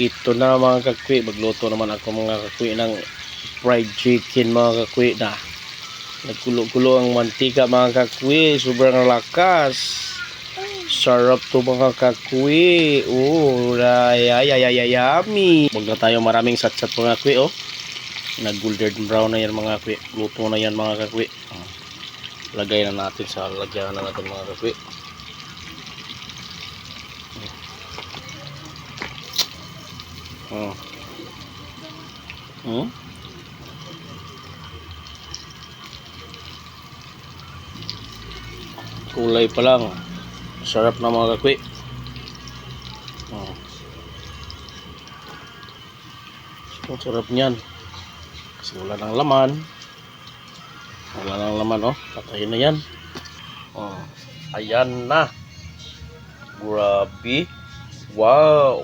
Ito na mga kakwi, magluto naman ako mga kakwi ng fried chicken mga kakwi na. Nagkulo-kulo ang mantika mga kakwi, sobrang lakas. Sarap to mga kakwi. Yummy. Huwag na tayo maraming satsat mga kakwi oh. Nag-golden brown na yan mga kakwi. Luto na yan mga kakwi. Lagay na natin sa lagyan na natin mga kakwi. Kulay pa lang sarap na mga kakwi. So, sarap niyan kasi wala nang laman, oh, patayin na yan. Ayan na, grabe, wow.